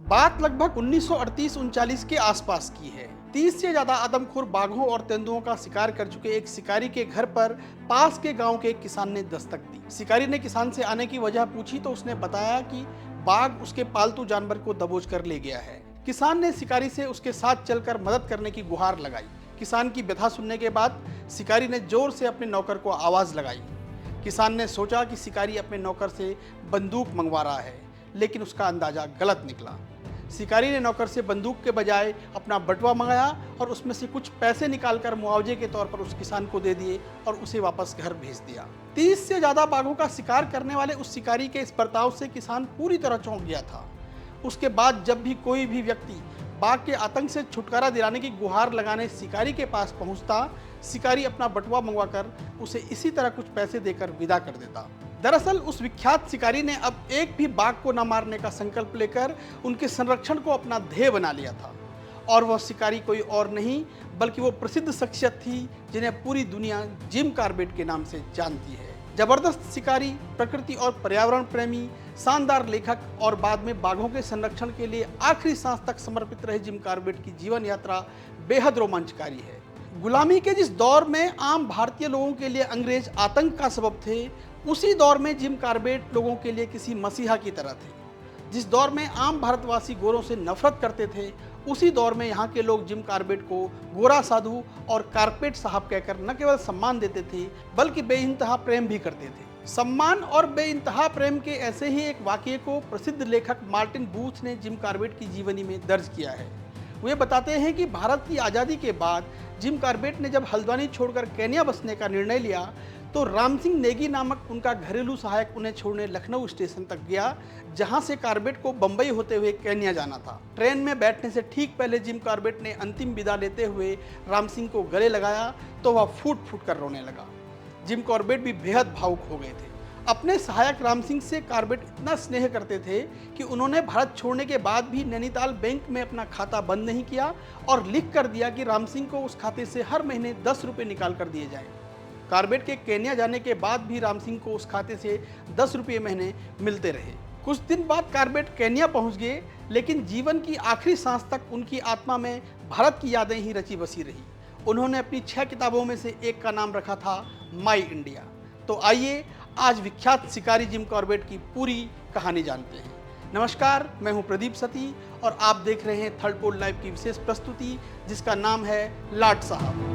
बात लगभग 1938-39 के आसपास की है। 30 से ज्यादा आदमखोर बाघों और तेंदुओं का शिकार कर चुके एक शिकारी के घर पर पास के गांव के एक किसान ने दस्तक दी। शिकारी ने किसान से आने की वजह पूछी तो उसने बताया कि बाघ उसके पालतू जानवर को दबोच कर ले गया है। किसान ने शिकारी से उसके साथ चलकर मदद करने की गुहार लगाई। किसान की व्यथा सुनने के बाद शिकारी ने जोर से अपने नौकर को आवाज लगाई। किसान ने सोचा कि शिकारी अपने नौकर से बंदूक मंगवा रहा है, लेकिन उसका अंदाजा गलत निकला। शिकारी ने नौकर से बंदूक के बजाय अपना बटुआ मंगाया और उसमें से कुछ पैसे निकालकर मुआवजे के तौर पर उस किसान को दे दिए और उसे वापस घर भेज दिया। 30 से ज्यादा बाघों का शिकार करने वाले उस शिकारी के इस बर्ताव से किसान पूरी तरह चौंक गया था। उसके बाद जब भी कोई भी व्यक्ति बाघ के आतंक से छुटकारा दिलाने की गुहार लगाने शिकारी के पास पहुंचता, शिकारी अपना बटुआ मंगवाकर उसे इसी तरह कुछ पैसे देकर विदा कर देता। दरअसल उस विख्यात शिकारी ने अब एक भी बाघ को न मारने का संकल्प लेकर उनके संरक्षण को अपना ध्येय बना लिया था। और वह शिकारी कोई और नहीं बल्कि वो प्रसिद्ध शख्सियत थी जिन्हें पूरी दुनिया जिम कॉर्बेट के नाम से जानती है। जबरदस्त शिकारी, प्रकृति और पर्यावरण प्रेमी, शानदार लेखक और बाद में बाघों के संरक्षण के लिए आखिरी सांस तक समर्पित रहे जिम कॉर्बेट की जीवन यात्रा बेहद रोमांचकारी है। गुलामी के जिस दौर में आम भारतीय लोगों के लिए अंग्रेज आतंक का सबब थे, उसी दौर में जिम कॉर्बेट लोगों के लिए किसी मसीहा की तरह थे। जिस दौर में आम भारतवासी गोरों से नफरत करते थे, उसी दौर में यहाँ के लोग जिम कॉर्बेट को गोरा साधु और कारपेट साहब कहकर न केवल सम्मान देते थे बल्कि बेइंतहा प्रेम भी करते थे। सम्मान और बेइंतहा प्रेम के ऐसे ही एक वाकये को प्रसिद्ध लेखक मार्टिन बूथ ने जिम कॉर्बेट की जीवनी में दर्ज किया है। वे बताते हैं कि भारत की आज़ादी के बाद जिम कॉर्बेट ने जब हल्द्वानी छोड़कर केन्या बसने का निर्णय लिया तो राम सिंह नेगी नामक उनका घरेलू सहायक उन्हें छोड़ने लखनऊ स्टेशन तक गया, जहां से कॉर्बेट को बंबई होते हुए केन्या जाना था। ट्रेन में बैठने से ठीक पहले जिम कॉर्बेट ने अंतिम विदा लेते हुए राम सिंह को गले लगाया तो वह फूट फूट कर रोने लगा। जिम कॉर्बेट भी बेहद भावुक हो गए थे। अपने सहायक राम सिंह से कॉर्बेट इतना स्नेह करते थे कि उन्होंने भारत छोड़ने के बाद भी नैनीताल बैंक में अपना खाता बंद नहीं किया और लिख कर दिया कि राम सिंह को उस खाते से हर महीने 10 रुपये निकाल कर दिए जाएं। कॉर्बेट के केन्या जाने के बाद भी राम सिंह को उस खाते से 10 रुपये महीने मिलते रहे। कुछ दिन बाद कॉर्बेट केन्या पहुंच गए, लेकिन जीवन की आखिरी सांस तक उनकी आत्मा में भारत की यादें ही रची बसी रही। उन्होंने अपनी 6 किताबों में से एक का नाम रखा था माई इंडिया। तो आइए आज विख्यात शिकारी जिम कॉर्बेट की पूरी कहानी जानते हैं। नमस्कार, मैं हूं प्रदीप सती और आप देख रहे हैं थर्ड पोल लाइव की विशेष प्रस्तुति जिसका नाम है लाट साहब।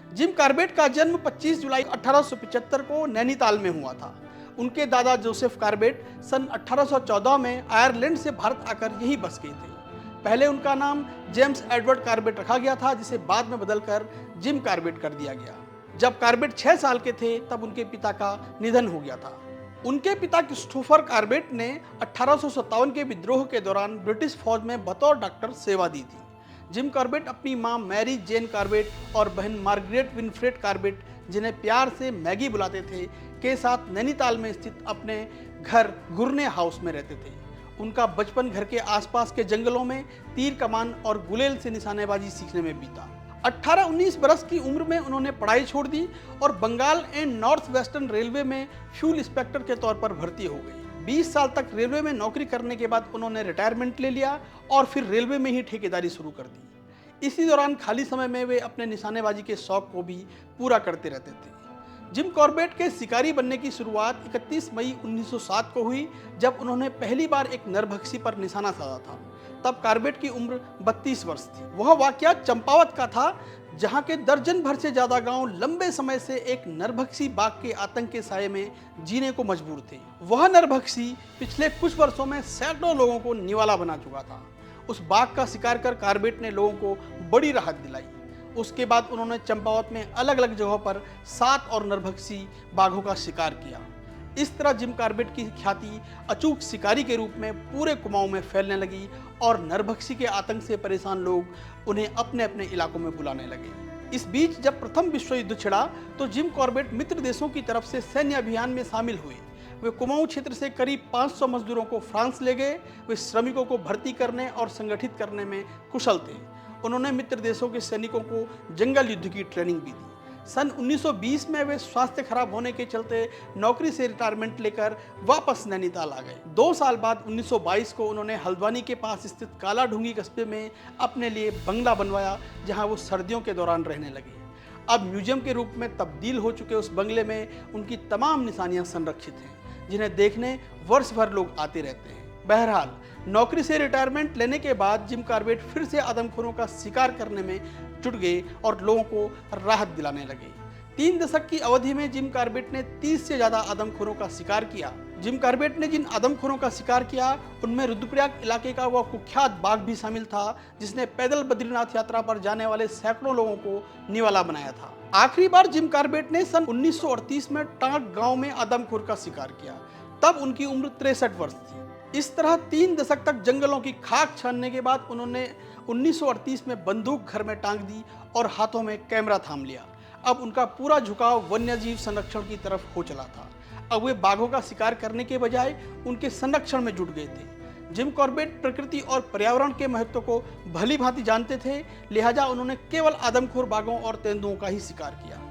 जिम कॉर्बेट का जन्म 25 जुलाई 1875 को नैनीताल में हुआ था। उनके दादा जोसेफ कॉर्बेट सन 1814 में आयरलैंड से भारत आकर यहीं बस गए थे। पहले उनका नाम जेम्स एडवर्ड कॉर्बेट रखा गया था, जिसे बाद में बदलकर जिम कॉर्बेट कर दिया गया। जब कॉर्बेट 6 साल के थे तब उनके पिता का निधन हो गया था। उनके पिता क्रिस्टोफर कॉर्बेट ने 1857 के विद्रोह के दौरान ब्रिटिश फौज में बतौर डॉक्टर सेवा दी थी। जिम कॉर्बेट अपनी मां मैरी जेन कॉर्बेट और बहन मार्गरेट विनफ्रेड कॉर्बेट, जिन्हें प्यार से मैगी बुलाते थे, के साथ नैनीताल में स्थित अपने घर गुरने हाउस में रहते थे। उनका बचपन घर के आसपास के जंगलों में तीर कमान और गुलेल से निशानेबाजी सीखने में बीता। 18-19 बरस की उम्र में उन्होंने पढ़ाई छोड़ दी और Bengal and North Western Railway में फ्यूल इंस्पेक्टर के तौर पर भर्ती हो गई। 20 साल तक रेलवे में नौकरी करने के बाद उन्होंने रिटायरमेंट ले लिया और फिर रेलवे में ही ठेकेदारी शुरू कर दी। इसी दौरान खाली समय में वे अपने निशानेबाजी के शौक को भी पूरा करते रहते थे। जिम कॉर्बेट के शिकारी बनने की शुरुआत 31 मई 1907 को हुई, जब उन्होंने पहली बार एक नरभक्षी पर निशाना साधा था। तब कॉर्बेट की उम्र 32 वर्ष थी। वह वाकया चंपावत का था, जहां के दर्जन भर से ज्यादा गांव लंबे समय से एक नरभक्षी बाघ के आतंक के साये में जीने को मजबूर थे। वह नरभक्षी पिछले कुछ वर्षों में सैकड़ों लोगों को निवाला बना चुका था। उस बाघ का शिकार कर कॉर्बेट ने लोगों को बड़ी राहत दिलाई। उसके बाद उन्होंने चंपावत में अलग अलग जगहों पर 7 और नरभक्षी बाघों का शिकार किया। इस तरह जिम कॉर्बेट की ख्याति अचूक शिकारी के रूप में पूरे कुमाऊं में फैलने लगी और नरभक्षी के आतंक से परेशान लोग उन्हें अपने अपने इलाकों में बुलाने लगे। इस बीच जब प्रथम विश्व युद्ध छिड़ा तो जिम कॉर्बेट मित्र देशों की तरफ से सैन्य अभियान में शामिल हुए। वे कुमाऊं क्षेत्र से करीब 500 मजदूरों को फ्रांस ले गए। वे श्रमिकों को भर्ती करने और संगठित करने में कुशल थे। उन्होंने मित्र देशों के सैनिकों को जंगल युद्ध की ट्रेनिंग भी दी। सन 1920 में वे स्वास्थ्य खराब होने के चलते नौकरी से रिटायरमेंट लेकर वापस नैनीताल आ गए। 2 साल बाद 1922 को उन्होंने हल्द्वानी के पास स्थित काला ढूंगी कस्बे में अपने लिए बंगला बनवाया, जहां वो सर्दियों के दौरान रहने लगे। अब म्यूजियम के रूप में तब्दील हो चुके उस बंगले में उनकी तमाम निशानियां संरक्षित हैं, जिन्हें देखने वर्ष भर लोग आते रहते हैं। बहरहाल, नौकरी से रिटायरमेंट लेने के बाद जिम कॉर्बेट फिर से आदमखोरों का शिकार करने में जुट गए और लोगों को राहत दिलाने लगे। 3 दशक की अवधि में जिम कॉर्बेट ने 30 से ज्यादा आदमखोरों का शिकार किया। जिम कॉर्बेट ने जिन आदमखोरों का शिकार किया उनमें रुद्रप्रयाग इलाके का वह कुख्यात बाघ भी शामिल था, जिसने पैदल बद्रीनाथ यात्रा पर जाने वाले सैकड़ों लोगों को निवाला बनाया था। आखिरी बार जिम कॉर्बेट ने सन 1938 में टांक गांव में आदमखोर का शिकार किया। तब उनकी उम्र 63 वर्ष थी। इस तरह 3 दशक तक जंगलों की खाक छानने के बाद उन्होंने 1938 में बंदूक घर में टांग दी और हाथों में कैमरा थाम लिया। अब उनका पूरा झुकाव वन्यजीव संरक्षण की तरफ हो चला था। अब वे बाघों का शिकार करने के बजाय उनके संरक्षण में जुट गए थे। जिम कॉर्बेट प्रकृति और पर्यावरण के महत्व को भली भांति जानते थे, लिहाजा उन्होंने केवल आदमखोर बाघों और तेंदुओं का ही शिकार किया।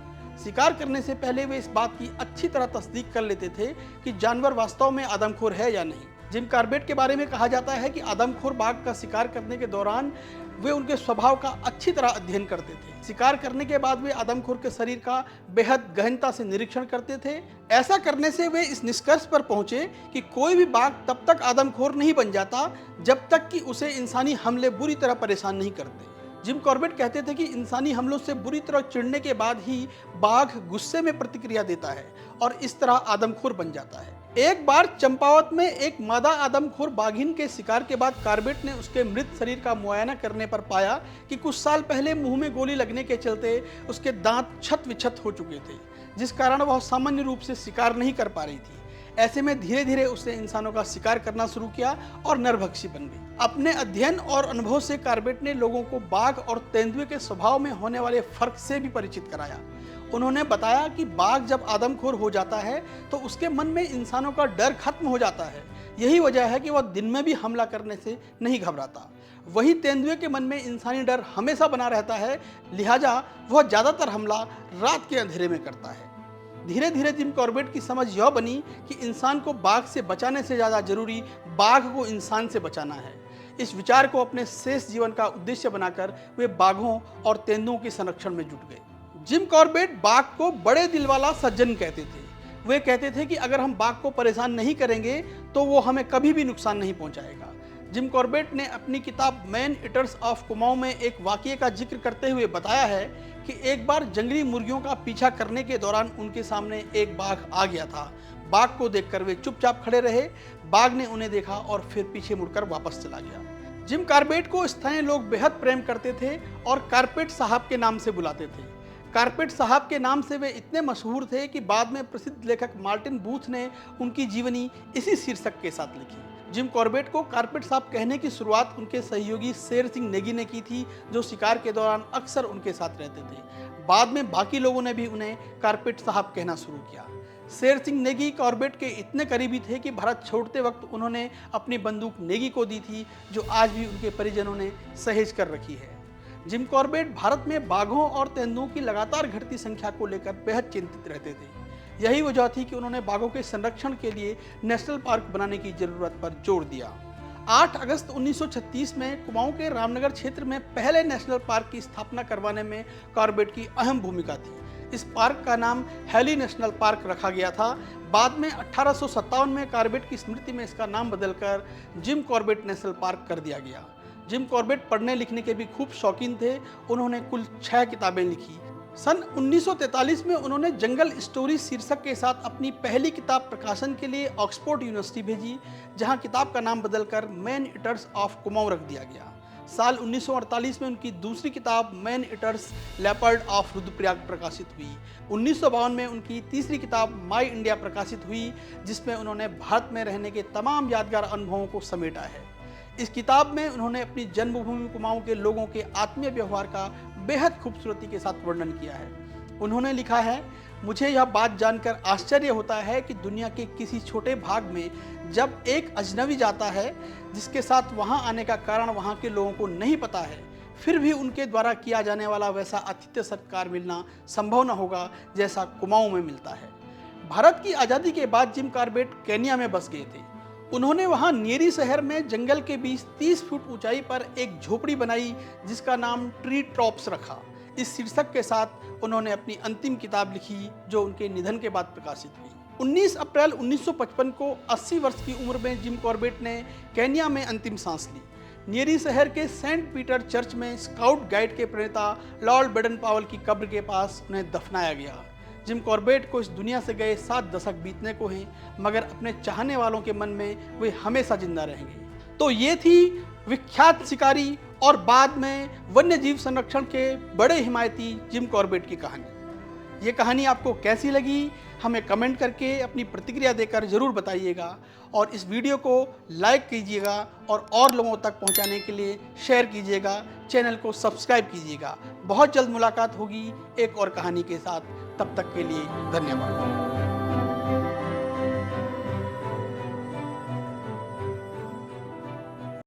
शिकार करने से पहले वे इस बात की अच्छी तरह तस्दीक कर लेते थे कि जानवर वास्तव में आदमखोर है या नहीं। जिम कॉर्बेट के बारे में कहा जाता है कि आदमखोर बाघ का शिकार करने के दौरान वे उनके स्वभाव का अच्छी तरह अध्ययन करते थे। शिकार करने के बाद वे आदमखोर के शरीर का बेहद गहनता से निरीक्षण करते थे। ऐसा करने से वे इस निष्कर्ष पर पहुंचे कि कोई भी बाघ तब तक आदमखोर नहीं बन जाता जब तक कि उसे इंसानी हमले बुरी तरह परेशान नहीं करते। जिम कॉर्बेट कहते थे कि इंसानी हमलों से बुरी तरह चिढ़ने के बाद ही बाघ गुस्से में प्रतिक्रिया देता है और इस तरह आदमखोर बन जाता है। एक बार चंपावत में एक मादा आदमखोर बाघिन के शिकार के बाद कॉर्बेट ने उसके मृत शरीर का मुआयना करने पर पाया कि कुछ साल पहले मुंह में गोली लगने के चलते उसके दांत छत विछत हो चुके थे, जिस कारण वह सामान्य रूप से शिकार नहीं कर पा रही थी। ऐसे में धीरे धीरे उसने इंसानों का शिकार करना शुरू किया और नरभक्षी बन गई। अपने अध्ययन और अनुभव से कॉर्बेट ने लोगों को बाघ और तेंदुए के स्वभाव में होने वाले फर्क से भी परिचित कराया। उन्होंने बताया कि बाघ जब आदमखोर हो जाता है तो उसके मन में इंसानों का डर खत्म हो जाता है। यही वजह है कि वह दिन में भी हमला करने से नहीं घबराता। वही तेंदुए के मन में इंसानी डर हमेशा बना रहता है, लिहाजा वह ज़्यादातर हमला रात के अंधेरे में करता है। धीरे धीरे जिम कॉर्बेट की समझ यह बनी कि इंसान को बाघ से बचाने से ज़्यादा जरूरी बाघ को इंसान से बचाना है। इस विचार को अपने शेष जीवन का उद्देश्य बनाकर वे बाघों और तेंदुओं के संरक्षण में जुट गए। जिम कॉर्बेट बाघ को बड़े दिल वाला सज्जन कहते थे। वे कहते थे कि अगर हम बाघ को परेशान नहीं करेंगे तो वो हमें कभी भी नुकसान नहीं पहुंचाएगा। जिम कॉर्बेट ने अपनी किताब मैन ईटर्स ऑफ कुमाऊं में एक वाकये का जिक्र करते हुए बताया है कि एक बार जंगली मुर्गियों का पीछा करने के दौरान उनके सामने एक बाघ आ गया था। बाघ को देखकर वे चुपचाप खड़े रहे। बाघ ने उन्हें देखा और फिर पीछे मुड़कर वापस चला गया। जिम कॉर्बेट को स्थानीय लोग बेहद प्रेम करते थे और कॉर्बेट साहब के नाम से बुलाते थे। कॉर्बेट साहब के नाम से वे इतने मशहूर थे कि बाद में प्रसिद्ध लेखक मार्टिन बूथ ने उनकी जीवनी इसी शीर्षक के साथ लिखी। जिम कॉर्बेट को कॉर्बेट साहब कहने की शुरुआत उनके सहयोगी शेर सिंह नेगी ने की थी, जो शिकार के दौरान अक्सर उनके साथ रहते थे। बाद में बाकी लोगों ने भी उन्हें कॉर्बेट साहब कहना शुरू किया। शेर सिंह नेगी कॉर्बेट के इतने करीबी थे कि भारत छोड़ते वक्त उन्होंने अपनी बंदूक नेगी को दी थी, जो आज भी उनके परिजनों ने सहेज कर रखी है। जिम कॉर्बेट भारत में बाघों और तेंदुओं की लगातार घटती संख्या को लेकर बेहद चिंतित रहते थे। यही वजह थी कि उन्होंने बाघों के संरक्षण के लिए नेशनल पार्क बनाने की जरूरत पर जोर दिया। 8 अगस्त 1936 में कुमाऊं के रामनगर क्षेत्र में पहले नेशनल पार्क की स्थापना करवाने में कॉर्बेट की अहम भूमिका थी। इस पार्क का नाम हैली नेशनल पार्क रखा गया था। बाद में 1857 में कॉर्बेट की स्मृति में इसका नाम बदलकर जिम कॉर्बेट नेशनल पार्क कर दिया गया। जिम कॉर्बेट पढ़ने लिखने के भी खूब शौकीन थे। उन्होंने कुल 6 किताबें लिखी। सन 1943 में उन्होंने जंगल स्टोरी शीर्षक के साथ अपनी पहली किताब प्रकाशन के लिए ऑक्सफोर्ड यूनिवर्सिटी भेजी, जहां किताब का नाम बदलकर मैन ईटर्स ऑफ कुमाऊं रख दिया गया। साल 1948 में उनकी दूसरी किताब man eaters leopard of Rudraprayag प्रकाशित हुई। 1952 में उनकी तीसरी किताब माई इंडिया प्रकाशित हुई, जिसमें उन्होंने भारत में रहने के तमाम यादगार अनुभवों को समेटा है। इस किताब में उन्होंने अपनी जन्मभूमि कुमाऊं के लोगों के आत्मीय व्यवहार का बेहद खूबसूरती के साथ वर्णन किया है। उन्होंने लिखा है, मुझे यह बात जानकर आश्चर्य होता है कि दुनिया के किसी छोटे भाग में जब एक अजनबी जाता है जिसके साथ वहां आने का कारण वहां के लोगों को नहीं पता है, फिर भी उनके द्वारा किया जाने वाला वैसा आतिथ्य सत्कार मिलना संभव न होगा जैसा कुमाऊं में मिलता है। भारत की आज़ादी के बाद जिम कॉर्बेट केन्या में बस गए थे। उन्होंने वहां न्येरी शहर में जंगल के बीच 30 फुट ऊंचाई पर एक झोपड़ी बनाई जिसका नाम ट्री टॉप्स रखा। इस शीर्षक के साथ उन्होंने अपनी अंतिम किताब लिखी जो उनके निधन के बाद प्रकाशित हुई। 19 अप्रैल 1955 को 80 वर्ष की उम्र में जिम कॉर्बेट ने केन्या में अंतिम सांस ली। न्येरी शहर के सेंट पीटर चर्च में स्काउट गाइड के प्रणेता लॉर्ड बेडन पावल की कब्र के पास उन्हें दफनाया गया। जिम कॉर्बेट को इस दुनिया से गए 7 दशक बीतने को हैं, मगर अपने चाहने वालों के मन में वे हमेशा जिंदा रहेंगे। तो ये थी विख्यात शिकारी और बाद में वन्य जीव संरक्षण के बड़े हिमायती जिम कॉर्बेट की कहानी। ये कहानी आपको कैसी लगी हमें कमेंट करके अपनी प्रतिक्रिया देकर ज़रूर बताइएगा, और इस वीडियो को लाइक कीजिएगा और लोगों तक पहुंचाने के लिए शेयर कीजिएगा, चैनल को सब्सक्राइब कीजिएगा। बहुत जल्द मुलाकात होगी एक और कहानी के साथ, तब तक के लिए धन्यवाद।